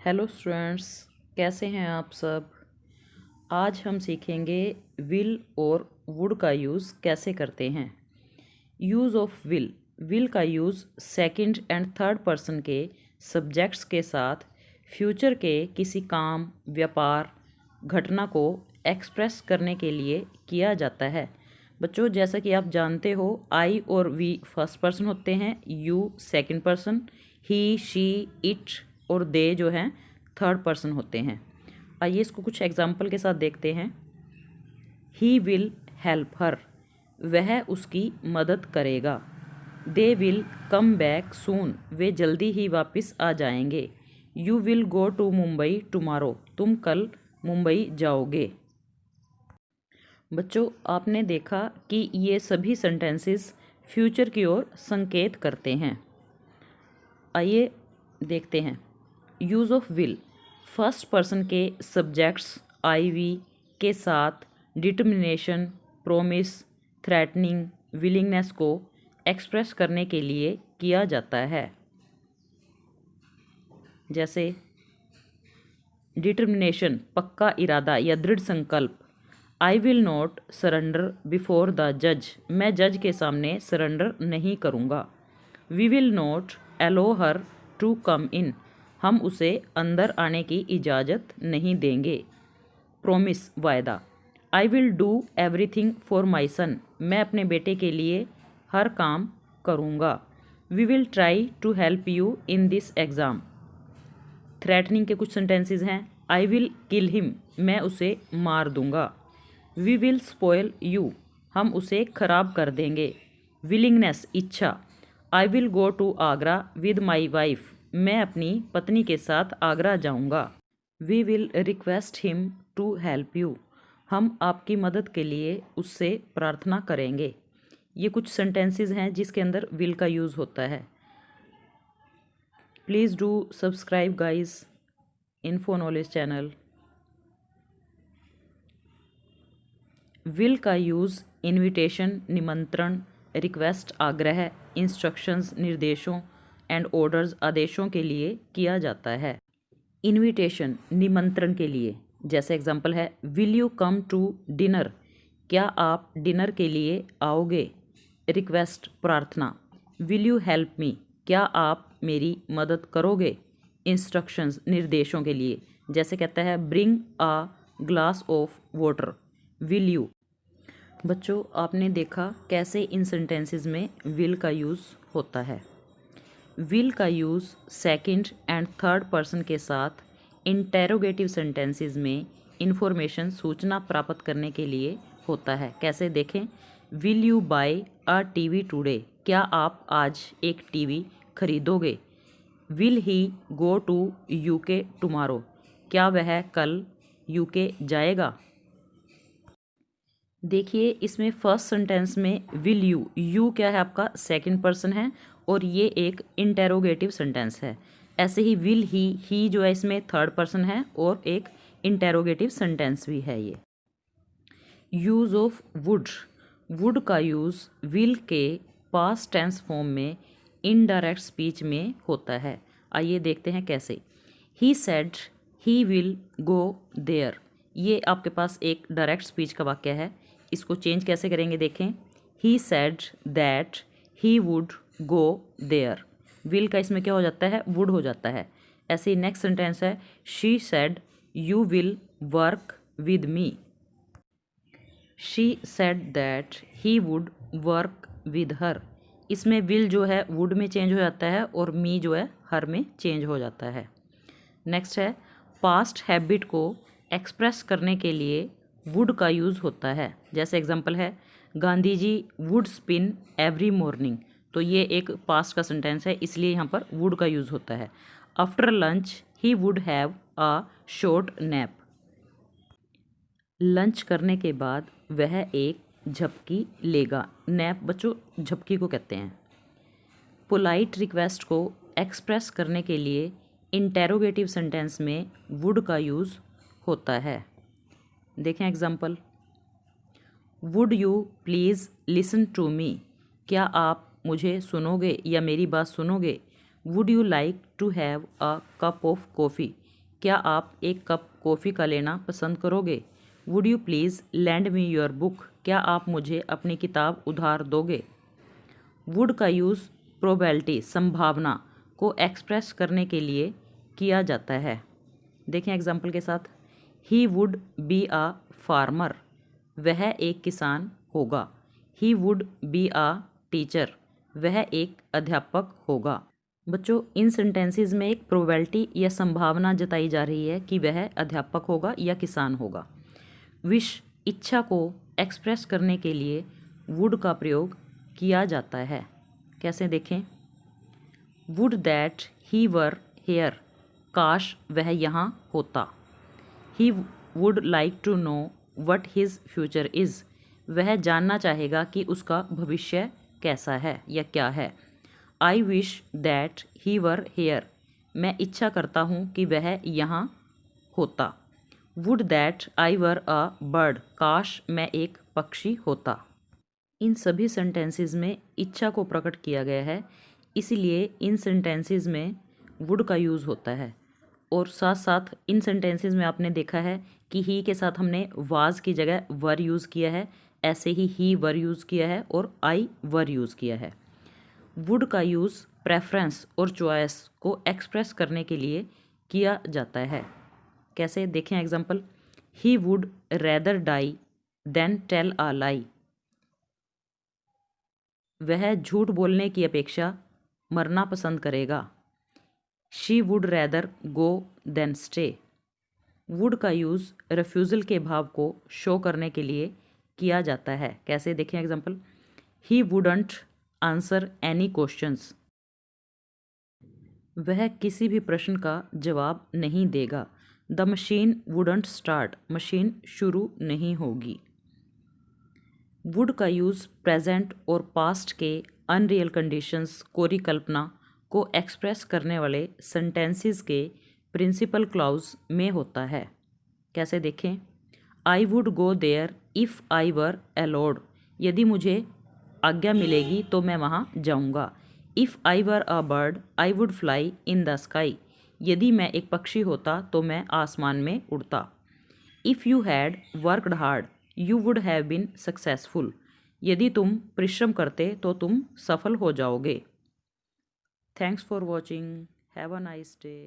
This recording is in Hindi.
हेलो स्टूडेंट्स, कैसे हैं आप सब। आज हम सीखेंगे विल और वुड का यूज़ कैसे करते हैं। Use of will. विल का use second and third person के सब्जेक्ट्स के साथ फ्यूचर के किसी काम, व्यापार, घटना को एक्सप्रेस करने के लिए किया जाता है। बच्चों, जैसा कि आप जानते हो, आई और वी फर्स्ट पर्सन होते हैं, you second person, he, she, it और दे जो हैं थर्ड पर्सन होते हैं। आइए इसको कुछ एग्जाम्पल के साथ देखते हैं। ही विल हेल्प हर, वह उसकी मदद करेगा। They will come back soon, वे जल्दी ही वापस आ जाएंगे। You will go to Mumbai tomorrow, तुम कल मुंबई जाओगे। बच्चों, आपने देखा कि ये सभी सेंटेंसेस फ्यूचर की ओर संकेत करते हैं। आइए देखते हैं। Use of will. First person के सब्जेक्ट्स आई वी के साथ डिटर्मिनेशन, प्रोमिस, थ्रेटनिंग, विलिंगनेस को एक्सप्रेस करने के लिए किया जाता है। जैसे डिटर्मिनेशन, पक्का इरादा या दृढ़ संकल्प। I will not surrender before the जज, मैं जज के सामने सरेंडर नहीं करूँगा। We will not allow her to come in, हम उसे अंदर आने की इजाज़त नहीं देंगे। प्रोमिस, वायदा। I will do everything for my son, मैं अपने बेटे के लिए हर काम करूँगा। We will try to help you in this exam. Threatening के कुछ सेंटेंसेस हैं। आई विल किल हिम, मैं उसे मार दूंगा। वी विल स्पॉयल यू, हम उसे खराब कर देंगे। विलिंगनेस, इच्छा। I will go to Agra with my wife, मैं अपनी पत्नी के साथ आगरा जाऊंगा। We will request him to help you, हम आपकी मदद के लिए उससे प्रार्थना करेंगे। ये कुछ सेंटेंसेस हैं जिसके अंदर विल का यूज़ होता है। Please do subscribe guys info knowledge channel. Will का यूज़ इनविटेशन, निमंत्रण, रिक्वेस्ट, आग्रह, इंस्ट्रक्शंस, निर्देशों एंड ऑर्डर्स, आदेशों के लिए किया जाता है। इनविटेशन, निमंत्रण के लिए। जैसे एग्जांपल है, will you come to dinner, क्या आप डिनर के लिए आओगे। रिक्वेस्ट, प्रार्थना। विल यू हेल्प मी, क्या आप मेरी मदद करोगे। इंस्ट्रक्शंस, निर्देशों के लिए। जैसे कहता है, bring a glass of water, will you. बच्चों, आपने देखा कैसे इन सेंटेंसेस में विल का यूज़ होता है। विल का use second and third person के साथ इंटेरोगेटिव सेंटेंसेस में इंफॉर्मेशन, सूचना प्राप्त करने के लिए होता है। कैसे देखें। Will you buy a TV today, क्या आप आज एक टीवी खरीदोगे। Will he go to UK tomorrow, क्या वह कल यूके जाएगा। देखिए, इसमें फर्स्ट सेंटेंस में विल यू, यू क्या है आपका सेकंड पर्सन है और ये एक इंटेरोगेटिव सेंटेंस है। ऐसे ही विल ही जो है इसमें थर्ड पर्सन है और एक इंटेरोगेटिव सेंटेंस भी है ये। Use of would. वुड का यूज़ विल के पास्ट टेंस फॉर्म में इनडायरेक्ट स्पीच में होता है। आइए देखते हैं कैसे। He said he will go there, ये आपके पास एक डायरेक्ट स्पीच का वाक्य है। इसको चेंज कैसे करेंगे देखें। He said that he would go there, will का इसमें क्या हो जाता है, वुड हो जाता है। ऐसे ही नेक्स्ट सेंटेंस है, she said you will work with me. She said that he would work with her, इसमें विल जो है वुड में चेंज हो जाता है और मी जो है हर में चेंज हो जाता है। नेक्स्ट है, पास्ट हैबिट को एक्सप्रेस करने के लिए वुड का यूज़ होता है। जैसे एग्जांपल है, Gandhi ji would spin every morning, तो ये एक पास्ट का सेंटेंस है, इसलिए यहाँ पर वुड का यूज़ होता है। After lunch he would have a short nap, lunch करने के बाद वह एक झपकी लेगा। नैप बच्चों झपकी को कहते हैं। पोलाइट रिक्वेस्ट को एक्सप्रेस करने के लिए इंटेरोगेटिव सेंटेंस में वुड का यूज़ होता है। देखें example, would you please listen to me, क्या आप मुझे सुनोगे या मेरी बात सुनोगे। Would you like to have a cup of coffee, क्या आप एक कप कॉफ़ी का लेना पसंद करोगे? Would you please lend me your book? क्या आप मुझे अपनी किताब उधार दोगे? वुड का यूज़ प्रोबेबिलिटी संभावना को एक्सप्रेस करने के लिए किया जाता है। देखें एग्जाम्पल के साथ, he would be a farmer, वह एक किसान होगा। He would be a teacher, वह एक अध्यापक होगा। बच्चों, इन सेंटेंसेस में एक प्रोबेबिलिटी या संभावना जताई जा रही है कि वह अध्यापक होगा या किसान होगा। विश इच्छा को एक्सप्रेस करने के लिए वुड का प्रयोग किया जाता है। कैसे देखें, would that he were here, काश वह यहाँ होता। He would like to know what his future is, वह जानना चाहेगा कि उसका भविष्य कैसा है या क्या है। I wish that he were here, मैं इच्छा करता हूँ कि वह यहाँ होता। Would that I were a bird, काश मैं एक पक्षी होता। इन सभी सेंटेंसेस में इच्छा को प्रकट किया गया है, इसीलिए इन सेंटेंसेस में वुड का यूज़ होता है। और साथ साथ इन सेंटेंसेस में आपने देखा है कि ही के साथ हमने वाज की जगह वर यूज़ किया है, ऐसे ही वर यूज़ किया है और आई वर यूज़ किया है। वुड का यूज़ प्रेफरेंस और चॉइस को एक्सप्रेस करने के लिए किया जाता है। कैसे देखें example, he would rather die than tell a lie, वह झूठ बोलने की अपेक्षा मरना पसंद करेगा। She would rather go than stay. Would का यूज़ रिफ्यूज़ल के भाव को शो करने के लिए किया जाता है। कैसे देखें एग्जांपल, ही वुडंट आंसर एनी क्वेश्चंस, वह किसी भी प्रश्न का जवाब नहीं देगा। The machine wouldn't start, machine शुरू नहीं होगी। वुड का यूज़ प्रेजेंट और पास्ट के अनरियल कंडीशंस कोरिकल्पना को एक्सप्रेस करने वाले सेंटेंसेस के प्रिंसिपल क्लॉज में होता है। कैसे देखें, I would go there if I were allowed, यदि मुझे आज्ञा मिलेगी तो मैं वहाँ जाऊँगा। If I were a bird I would fly in the sky, यदि मैं एक पक्षी होता तो मैं आसमान में उड़ता। If you had worked hard you would have been successful, यदि तुम परिश्रम करते तो तुम सफल हो जाओगे। Thanks for watching, have a nice day.